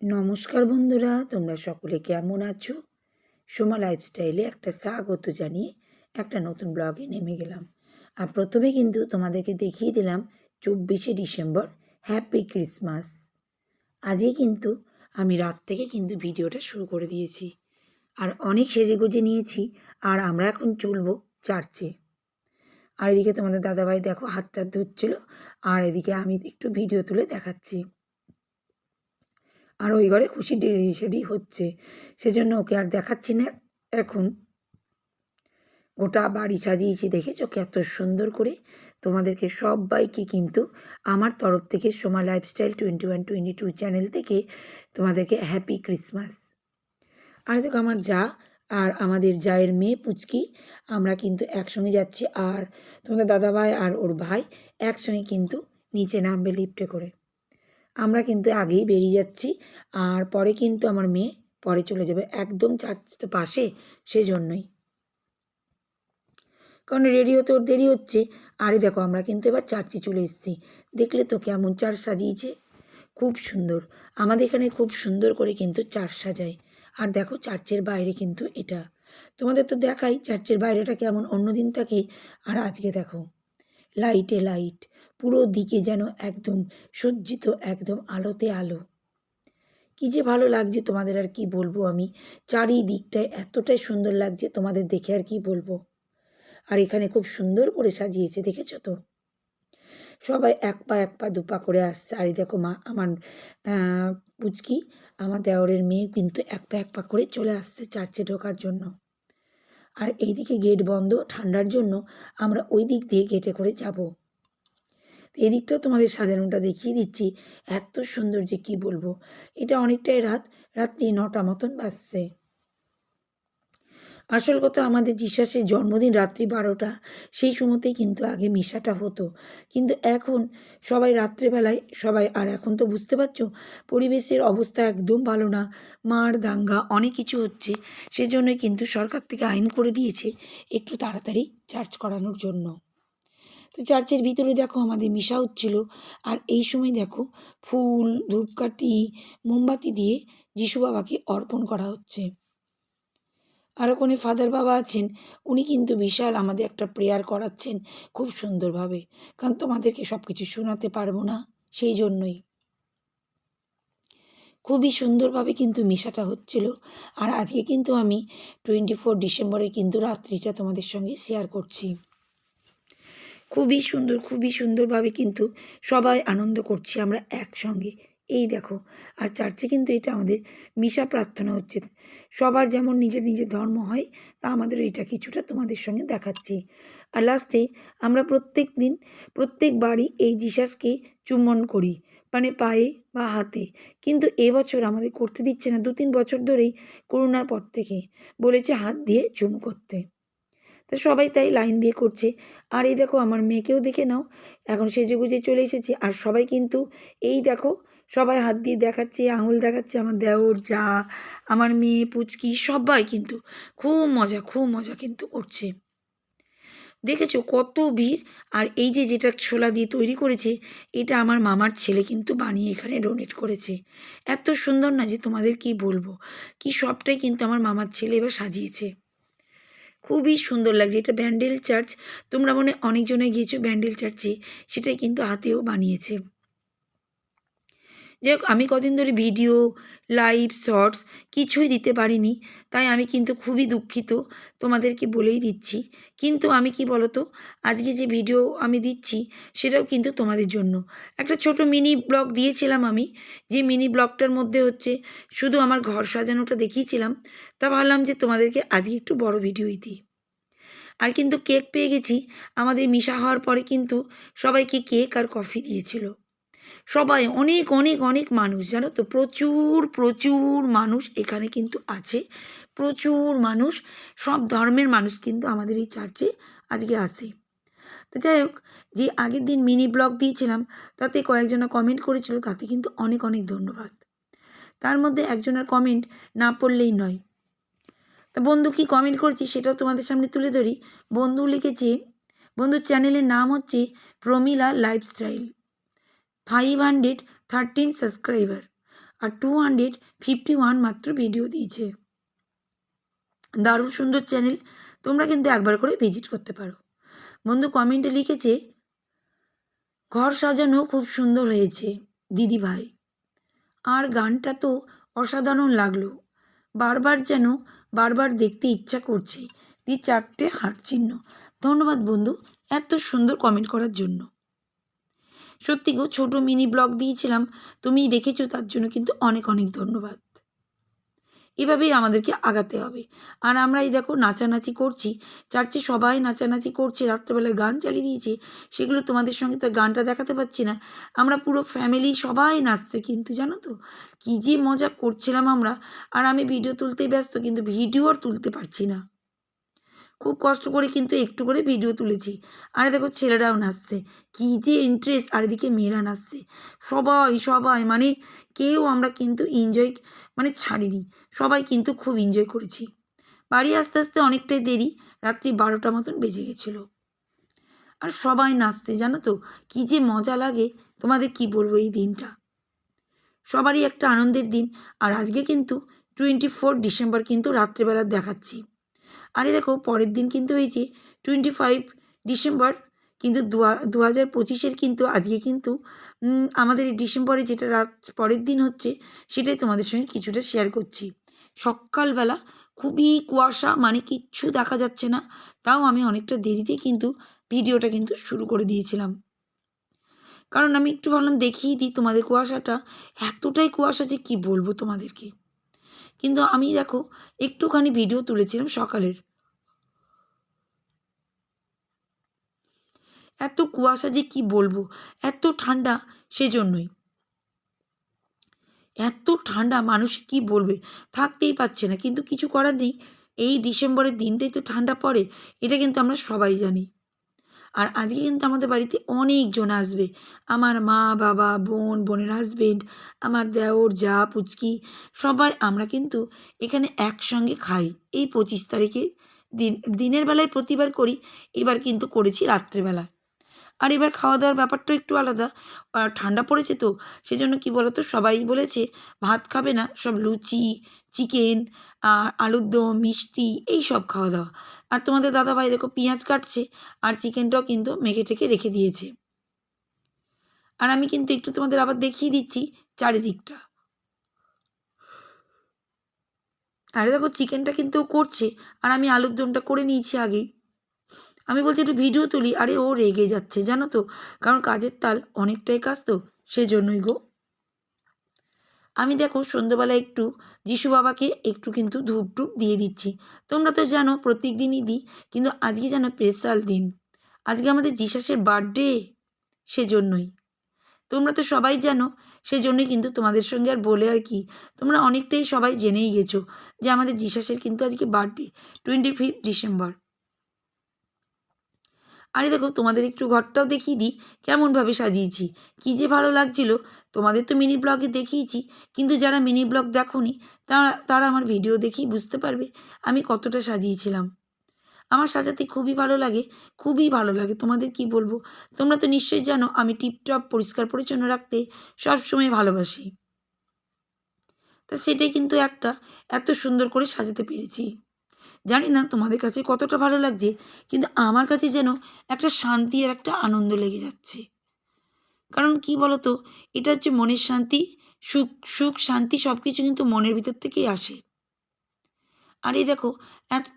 নমস্কার বন্ধুরা, তোমরা সকলে কেমন আছো? সোমা লাইফস্টাইলে একটা স্বাগত জানিয়ে একটা নতুন ব্লগে নেমে গেলাম। আর প্রথমে কিন্তু তোমাদেরকে দেখিয়ে দিলাম 24শে ডিসেম্বর, হ্যাপি ক্রিসমাস। আজকে কিন্তু আমি রাত থেকে কিন্তু ভিডিওটা শুরু করে দিয়েছি, আর অনেক সেজেগুজে নিয়েছি। আর আমরা এখন চলবো চার্চে। আর এদিকে তোমাদের দাদাভাই দেখো হাতটা ধুচ্ছিল, আর এদিকে আমি একটু ভিডিও তুলে দেখাচ্ছি। আর ওই ঘরে খুশি সেডি হচ্ছে, সেজন্য ওকে আর দেখাচ্ছি না। এখন গোটা বাড়ি সাজিয়েছি, দেখেছো কত সুন্দর করে। তোমাদেরকে সবাইকে কিন্তু আমার তরফ থেকে সোমা লাইফস্টাইল 2122 চ্যানেল থেকে তোমাদেরকে হ্যাপি ক্রিসমাস। আর দেখো আমার যা আর আমাদের জায়ের মেয়ে পুচকি, আমরা কিন্তু একসঙ্গে যাচ্ছি। আর তোমাদের দাদাভাই আর ওর ভাই একসঙ্গে কিন্তু নিচে নামবে লিফটে করে। আমরা কিন্তু আগেই বেরিয়ে যাচ্ছি, আর পরে কিন্তু আমার মেয়ে পরে চলে যাবে, একদম চার্চ তো পাশে, সেজন্যই। কারণ রেডি হতে ওর দেরি হচ্ছে। আরে দেখো আমরা কিন্তু এবার চার্চে চলে এসেছি। দেখলে তো কেমন চার্চ সাজিয়েছে, খুব সুন্দর। আমাদের এখানে খুব সুন্দর করে কিন্তু চার্চ সাজায়। আর দেখো চার্চের বাইরে কিন্তু এটা তোমাদের তো দেখাই চার্চের বাইরেটা কেমন অন্যদিন থাকে। আর আজকে দেখো লাইটে লাইট, পুরো দিকে যেন একদম সজ্জিত, একদম আলোতে আলো। কী যে ভালো লাগছে তোমাদের আর কি বলবো আমি। চারিদিকটায় এতটাই সুন্দর লাগছে তোমাদের দেখে আর কি বলবো। আর এখানে খুব সুন্দর করে সাজিয়েছে, দেখেছো তো? সবাই এক পা এক পা দুপা করে আসছে। আর এই দেখো মা আমার পুচকি, আমার দেওরের মেয়ে কিন্তু এক পা এক পা করে চলে আসছে চার্চে ঢোকার জন্য। আর এইদিকে গেট বন্ধ ঠান্ডার জন্য, আমরা ওই দিক দিয়ে গেটে করে যাব। এই দিকটাও তোমাদের সাজানোটা দেখিয়ে দিচ্ছি, এত সুন্দর যে কি বলবো। এটা অনেকটাই রাত্রি 9টা মতন বাজছে। আসল কথা, আমাদের জিসাসের জন্মদিন রাত্রি 12টা, সেই সময়তেই কিন্তু আগে মিশাটা হতো। কিন্তু এখন সবাই রাত্রেবেলায় সবাই, আর এখন তো বুঝতে পারছো পরিবেশের অবস্থা একদম ভালো না, মার দাঙ্গা অনেক কিছু হচ্ছে। সেজন্যই কিন্তু সরকার থেকে আইন করে দিয়েছে একটু তাড়াতাড়ি চার্জ করানোর জন্য। তো চার্চের ভিতরে দেখো আমাদের মিশা হচ্ছিল। আর এই সময় দেখো ফুল, ধূপকাঠি, মোমবাতি দিয়ে যিশু বাবাকে অর্পণ করা হচ্ছে। আর ওখানে ফাদার বাবা আছেন, উনি কিন্তু বিশাল আমাদের একটা প্রেয়ার করাচ্ছেন খুব সুন্দরভাবে। কারণ তোমাদেরকে সব কিছু শোনাতে পারবো না, সেই জন্যই। খুবই সুন্দরভাবে কিন্তু মিশাটা হচ্ছিল। আর আজকে কিন্তু আমি 24 ডিসেম্বরে কিন্তু রাত্রিটা তোমাদের সঙ্গে শেয়ার করছি। খুবই সুন্দরভাবে কিন্তু সবাই আনন্দ করছি আমরা একসঙ্গে। এই দেখো, আর চার্চে কিন্তু এটা আমাদের মিশা প্রার্থনা হচ্ছে। সবার যেমন নিজের নিজের ধর্ম হয়, তা আমাদের এটা কিছুটা তোমাদের সঙ্গে দেখাচ্ছি। আর লাস্টে আমরা প্রত্যেক দিন প্রত্যেকবারই এই জিসাসকে চুম্বন করি, মানে পায়ে বা হাতে। কিন্তু এবছর আমাদের করতে দিচ্ছে না, 2-3 বছর ধরেই, করোনার পর থেকে বলেছে হাত দিয়ে চুমু করতে। তো সবাই তাই লাইন দিয়ে করছে। আর এই দেখো আমার মেয়েকেও দেখে নাও, এখন সেজেগুজে চলে এসেছে। আর সবাই কিন্তু এই দেখো সবাই হাত দিয়ে দেখাচ্ছে, আঙুল দেখাচ্ছে। আমার দেওর, যা, আমার মেয়ে পুচকি সবাই কিন্তু খুব মজা কিন্তু করছে। দেখেছো কত ভিড়। আর এই যে যেটা ছোলা দিয়ে তৈরি করেছে, এটা আমার মামার ছেলে কিন্তু বানিয়ে এখানে ডোনেট করেছে। এত সুন্দর না যে তোমাদের কি বলবো, কি সবটাই কিন্তু আমার মামার ছেলে এবার সাজিয়েছে। খুবই সুন্দর লাগছে। এটা ব্যান্ডেল চার্চ, তোমরা মনে অনেকজনে গিয়েছো ব্যান্ডেল চার্চে, সেটাই কিন্তু হাতেও বানিয়েছে। যাই হোক, আমি কদিন ধরে ভিডিও, লাইভ, শর্টস কিছুই দিতে পারিনি, তাই আমি কিন্তু খুবই দুঃখিত, তোমাদেরকে বলেই দিচ্ছি। কিন্তু আমি কি বলো তো, আজকে যে ভিডিও আমি দিচ্ছি সেটাও কিন্তু তোমাদের জন্য। একটা ছোট মিনি ব্লগ দিয়েছিলাম আমি, যে মিনি ব্লগটার মধ্যে হচ্ছে শুধু আমার ঘর সাজানোটা দেখিয়েছিলাম। তা ভাবলাম যে তোমাদেরকে আজকে একটু বড় ভিডিওই দিই। আর কিন্তু কেক পেয়ে গেছি। আমাদের মিশা হওয়ার পরে কিন্তু সবাইকে কেক আর কফি দিয়েছিল। সবাই অনেক অনেক অনেক মানুষ, জানো তো, প্রচুর মানুষ এখানে কিন্তু আছে। প্রচুর মানুষ, সব ধর্মের মানুষ কিন্তু আমাদের এই চার্চে আজকে আসে। তো যাই হোক, যে আগের দিন মিনি ব্লগ দিয়েছিলাম তাতে কয়েকজনা কমেন্ট করেছিল, তাতে কিন্তু অনেক অনেক ধন্যবাদ। তার মধ্যে একজনের কমেন্ট না পড়লেই নয়। তা বন্ধু কি কমেন্ট করছি সেটাও তোমাদের সামনে তুলে ধরি। বন্ধু লিখেছে, বন্ধুর চ্যানেলের নাম হচ্ছে প্রমিলা লাইফস্টাইল, 513 সাবস্ক্রাইবার। আর 251 মাত্র ভিডিও দিয়েছে। দারুণ সুন্দর চ্যানেল, তোমরা কিন্তু একবার করে ভিজিট করতে পারো। বন্ধু কমেন্টে লিখেছে ঘর সাজানো খুব সুন্দর হয়েছে দিদি ভাই, আর গানটা তো অসাধারণ লাগলো, বারবার দেখতে ইচ্ছা করছে। 4টে হার্ট চিহ্ন। ধন্যবাদ বন্ধু এত সুন্দর কমেন্ট করার জন্য। সত্যি গো, ছোটো মিনি ব্লগ দিয়েছিলাম, তুমি দেখেছো, তার জন্য কিন্তু অনেক অনেক ধন্যবাদ। এভাবেই আমাদেরকে আগাতে হবে। আর আমরা এই দেখো নাচানাচি করছি, চার্চে সবাই নাচানাচি করছে, রাত্রেবেলায় গান চালিয়ে দিয়েছে, সেগুলো তোমাদের সঙ্গে তো গানটা দেখাতে পারছি না। আমরা পুরো ফ্যামিলি সবাই নাচছে, কিন্তু জানো তো কী যে মজা করছিলাম আমরা। আর আমি ভিডিও তুলতেই ব্যস্ত, কিন্তু ভিডিও আর তুলতে পারছি না। খুব কষ্ট করে কিন্তু একটু করে ভিডিও তুলেছি। আর দেখো ছেলেরাও নাচছে, কী যে ইন্টারেস্ট, আর এদিকে মেয়েরা নাচছে, সবাই মানে কেউ আমরা কিন্তু এনজয় মানে ছাড়িনি, সবাই কিন্তু খুব এনজয় করেছি। বাড়ি আস্তে আস্তে অনেকটাই দেরি, রাত্রি 12টা মতন বেজে গেছিলো। আর সবাই নাচছে, জানো তো কী যে মজা লাগে, তোমাদের কি বলবো। এই দিনটা সবারই একটা আনন্দের দিন। আর আজকে কিন্তু 24 ডিসেম্বর কিন্তু রাত্রেবেলা দেখাচ্ছি। আরে দেখো পরের দিন কিন্তু হয়েছে 25 ডিসেম্বর, কিন্তু 2025 কিন্তু আজকে কিন্তু আমাদের এই ডিসেম্বরে যেটা রাত পরের দিন হচ্ছে, সেটাই তোমাদের সঙ্গে কিছুটা শেয়ার করছি। সকালবেলা খুবই কুয়াশা, মানে কিচ্ছু দেখা যাচ্ছে না, তাও আমি অনেকটা দেরিতেই কিন্তু ভিডিওটা কিন্তু শুরু করে দিয়েছিলাম। কারণ আমি একটু ভাবলাম দেখিয়ে দিই তোমাদের কুয়াশাটা, এতটাই কুয়াশা যে কী বলবো তোমাদেরকে। কিন্তু আমি দেখো একটুখানি ভিডিও তুলেছিলাম সকালের, এত কুয়াশা যে কি বলবো, এত ঠান্ডা, সেজন্যই এত ঠান্ডা, মানুষ কি বলবে, থাকতেই পারছে না। কিন্তু কিছু করার নেই, এই ডিসেম্বরের দিনটাই তো ঠান্ডা পড়ে, এটা কিন্তু আমরা সবাই জানি। আর আজকে কিন্তু আমাদের বাড়িতে অনেকজন আসবে, আমার মা বাবা বোনের হাজবেন্ড, আমার দেওর যা পুচকি, সবাই আমরা কিন্তু এখানে একসঙ্গে খাই। এই 25 তারিখে দিনের বেলায় প্রতিবার করি, এবার কিন্তু করেছি রাত্রেবেলা। আর এবার খাওয়া দাওয়ার ব্যাপারটা একটু আলাদা, ঠান্ডা পড়েছে তো, সেজন্য কি বলতো সবাই বলেছে ভাত খাবে না, সব লুচি, চিকেন, আলুর দম, মিষ্টি, এই সব খাওয়া দাওয়া। আর তোমাদের দাদাভাই দেখো পেঁয়াজ কাটছে, আর চিকেনটাও কিন্তু মেখে টেকে রেখে দিয়েছে। আর আমি কিন্তু একটু তোমাদের আবার দেখিয়ে দিচ্ছি চারিদিকটা। আরে দেখো চিকেনটা কিন্তু করছে, আর আমি আলুর দমটা করে নিয়েছি আগেই। আমি বলছি একটু ভিডিও তুলি, আরে ও রেগে যাচ্ছে জানো তো, কারণ কাজের তাল অনেকটাই কাজ তো, সেজন্যই গো। আমি দেখো সন্ধ্যেবেলা একটু যিশু বাবাকে একটু কিন্তু ধূপ টুপ দিয়ে দিচ্ছি। তোমরা তো জানো প্রত্যেক দিনই দিই, কিন্তু আজকে যেন স্পেশাল দিন, আজকে আমাদের জিসাসের বার্থডে, সেজন্যই। তোমরা তো সবাই জানো, সেজন্যই কিন্তু তোমাদের সঙ্গে আর বলে আর কি, তোমরা অনেকটাই সবাই জেনেই গেছো যে আমাদের জিসাসের কিন্তু আজকে বার্থডে 25 ডিসেম্বর। আরে দেখো তোমাদের একটু ঘরটাও দেখিয়ে দিই কেমনভাবে সাজিয়েছি, কী যে ভালো লাগছিল। তোমাদের তো মিনি ব্লগে দেখিয়েছি, কিন্তু যারা মিনি ব্লগ দেখোনি তারা তারা আমার ভিডিও দেখেই বুঝতে পারবে আমি কতটা সাজিয়েছিলাম। আমার সাজাতে খুবই ভালো লাগে, খুবই ভালো লাগে, তোমাদের কি বলবো। তোমরা তো নিশ্চয়ই জানো আমি টিপটপ পরিষ্কার পরিচ্ছন্ন রাখতে সবসময় ভালোবাসি। তা সেটাই কিন্তু একটা এত সুন্দর করে সাজাতে পেরেছি। জানি না তোমাদের কাছে কতটা ভালো লাগছে, কিন্তু আমার কাছে যেন একটা শান্তি আর একটা আনন্দ লেগে যাচ্ছে। কারণ কি বলো তো, এটা হচ্ছে মনের শান্তি, সুখ সুখ শান্তি সব কিছু কিন্তু মনের ভিতর থেকেই আসে। আর এই দেখো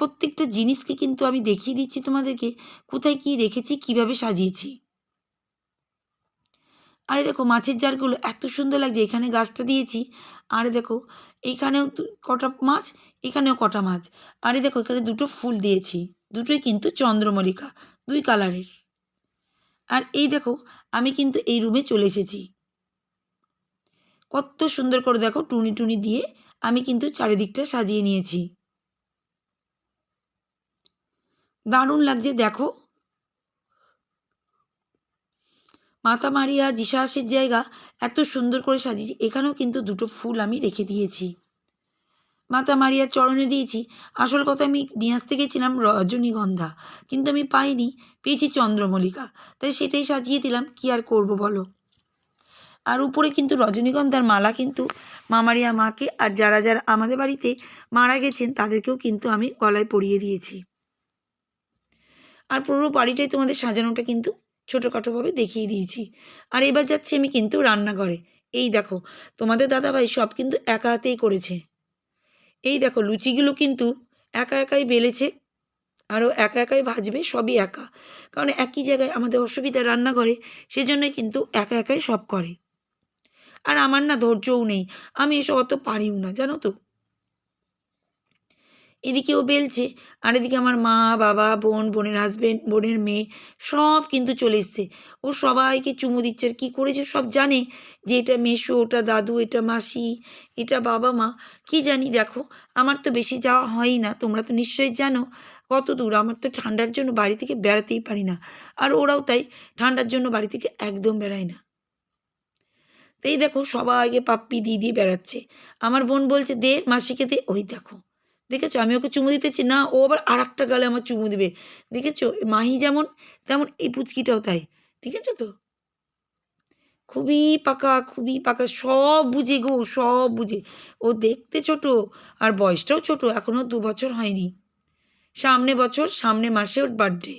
প্রত্যেকটা জিনিসকে কিন্তু আমি দেখিয়ে দিচ্ছি তোমাদেরকে, কোথায় কি রেখেছি, কিভাবে সাজিয়েছি। আরে দেখো মাছের জারগুলো এত সুন্দর লাগছে, এখানে গাছটা দিয়েছি। আরে দেখো এইখানেও কটা মাছ, এখানেও কটা মাছ। আরে দেখো এখানে দুটো ফুল দিয়েছি, দুটোই কিন্তু চন্দ্রমল্লিকা, 2 কালারের। আর এই দেখো আমি কিন্তু এই রুমে চলে এসেছি, কত সুন্দর করে দেখো টুনি টুনি দিয়ে আমি কিন্তু চারিদিকটা সাজিয়ে নিয়েছি, দারুণ লাগছে দেখো। মাতা মারিয়া জিসাসের জায়গা এত সুন্দর করে সাজিয়েছি, এখানেও কিন্তু দুটো ফুল আমি রেখে দিয়েছি, মাতা মারিয়ার চরণে দিয়েছি। আসল কথা আমি নিয়ে আসতে গেছিলাম রজনীগন্ধা, কিন্তু আমি পাইনি, পেয়েছি চন্দ্রমল্লিকা, তাই সেটাই সাজিয়ে দিলাম, কি আর করব বলো। আর উপরে কিন্তু রজনীগন্ধার মালা কিন্তু মামারিয়া মাকে, আর যারা যারা আমাদের বাড়িতে মারা গেছেন তাদেরকেও কিন্তু আমি গলায় পরিয়ে দিয়েছি। আর পুরো বাড়িটাই তোমাদের সাজানোটা কিন্তু ছোটোখাটোভাবে দেখিয়ে দিয়েছি। আর এবার যাচ্ছি আমি কিন্তু রান্নাঘরে। এই দেখো, তোমাদের দাদাভাই সব কিন্তু একা হাতেই করেছে। এই দেখো, লুচিগুলো কিন্তু একা একাই বেলেছে, আরও একা একাই ভাজবে, সবই একা। কারণ একই জায়গায় আমাদের অসুবিধা রান্নাঘরে, সেজন্যই কিন্তু একা একাই সব করে। আর আমার না ধৈর্যও নেই, আমি এসব অত পারিও না, জানো তো। এদিকেও বেলছে, আর এদিকে আমার মা, বাবা, বোন, বোনের হাজবেন্ড, বোনের মেয়ে সব কিন্তু চলে এসছে। ও সবাইকে চুমু দিচ্ছে, আর কী করেছে সব জানে, যে এটা মেসো, ওটা দাদু, এটা মাসি, এটা বাবা মা, কি জানি। দেখো, আমার তো বেশি যাওয়া হয়ই না, তোমরা তো নিশ্চয়ই জানো কত দূর। আমার তো ঠান্ডার জন্য বাড়ি থেকে বেড়াতেই পারি না, আর ওরাও তাই ঠান্ডার জন্য বাড়ি থেকে একদম বেড়ায় না। তো এই দেখো, সবাইকে পাপ্পি দিয়ে দিয়ে বেড়াচ্ছে। আমার বোন বলছে দে মাসিকে দে। ওই দেখো, দেখেছো, আমি ওকে চুমু দিতেছি না, ও আবার আর একটা গালে আমার চুমু দিবে। দেখেছো, মাহি যেমন তেমন এই পুচকিটাও তাই। দেখেছো তো, খুবই পাকা, খুবই পাকা, সব বুঝে গো, সব বুঝে। ও দেখতে ছোট, আর বয়সটাও ছোট, এখনও 2 বছর হয়নি। সামনে বছর, সামনে মাসে ওর বার্থডে।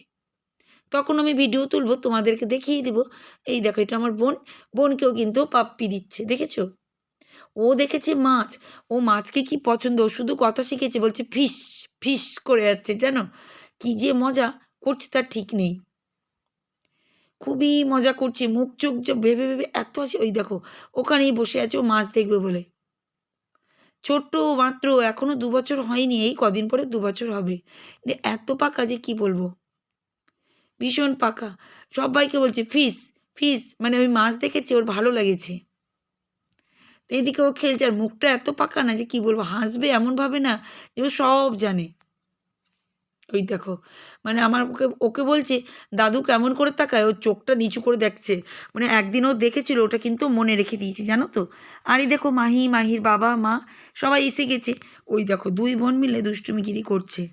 তখন আমি ভিডিও তুলবো, তোমাদেরকে দেখিয়ে দিব। এই দেখো, এটা আমার বোন, বোনকেও কিন্তু পাপ্পি দিচ্ছে, দেখেছো। ও দেখেছে মাছ, ও মাছকে কি পছন্দ, ও শুধু কথা শিখেছে, বলছে ফিশ ফিশ করে যাচ্ছে, জানো। কি যে মজা করছে তার ঠিক নেই, খুবই মজা করছে, মুখ চোখ যে ভেবে ভেবে এত হাসি। ওই দেখো, ওখানেই বসে আছে, ও মাছ দেখবে বলে। ছোট্ট মাত্র, এখনো 2 বছর হয়নি, এই কদিন পরে 2 বছর হবে। যে এত পাকা যে কি বলবো, ভীষণ পাকা। সবাইকে বলছে ফিশ ফিশ, মানে ওই মাছ দেখেছে, ওর ভালো লেগেছে। তো এদিকে ও খেলছে, আর মুখটা এত পাকা না যে কি বলবো, হাসবে এমনভাবে না যে ও সব জানে। ওই দেখো, মানে আমার ওকে ওকে বলছে দাদু কেমন করে তাকায়, ওর চোখটা নিচু করে দেখছে। মানে একদিন ও দেখেছিল, ওটা কিন্তু মনে রেখে দিয়েছি, জানো তো। আর এই দেখো, মাহি, মাহির বাবা মা সবাই এসে গেছে। ওই দেখো, 2 বোন মিলে দুষ্টুমিগিরি করছে।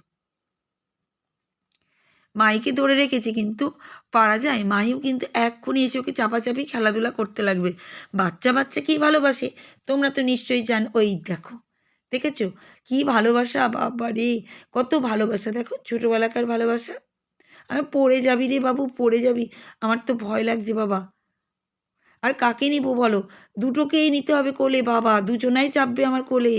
মাহিকে ধরে রেখেছে, কিন্তু পারা যায়, মাহিও কিন্তু এক্ষুনি এসে ওকে চাপাচাপি খেলাধুলা করতে লাগবে। বাচ্চা বাচ্চা কী ভালোবাসে, তোমরা তো নিশ্চয়ই জান। ওই দেখো, দেখেছো কি ভালোবাসা, বাবা রে, কত ভালোবাসা, দেখো ছোটোবেলাকার ভালোবাসা। আমি পড়ে যাবি রে বাবু, পড়ে যাবি, আমার তো ভয় লাগছে বাবা। আর কাকে নিব বলো, দুটোকেই নিতে হবে কোলে, বাবা দুজনাই চাপবে আমার কোলে।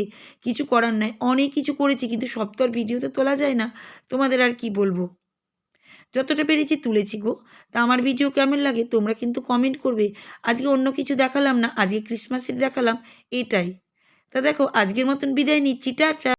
কিছু করার নাই, অনেক কিছু করেছি, কিন্তু সব তো আর ভিডিওতে তোলা যায় না, তোমাদের আর কি বলবো। যতটা পেরেছি তুলেছি গো। তা আমার ভিডিও কেমন লাগে তোমরা কিন্তু কমেন্ট করবে। আজকে অন্য কিছু দেখালাম না, আজকে ক্রিসমাসের দেখালাম, এটাই। তা দেখো, আজকের মতন বিদায় নিচ্ছি, টাটা।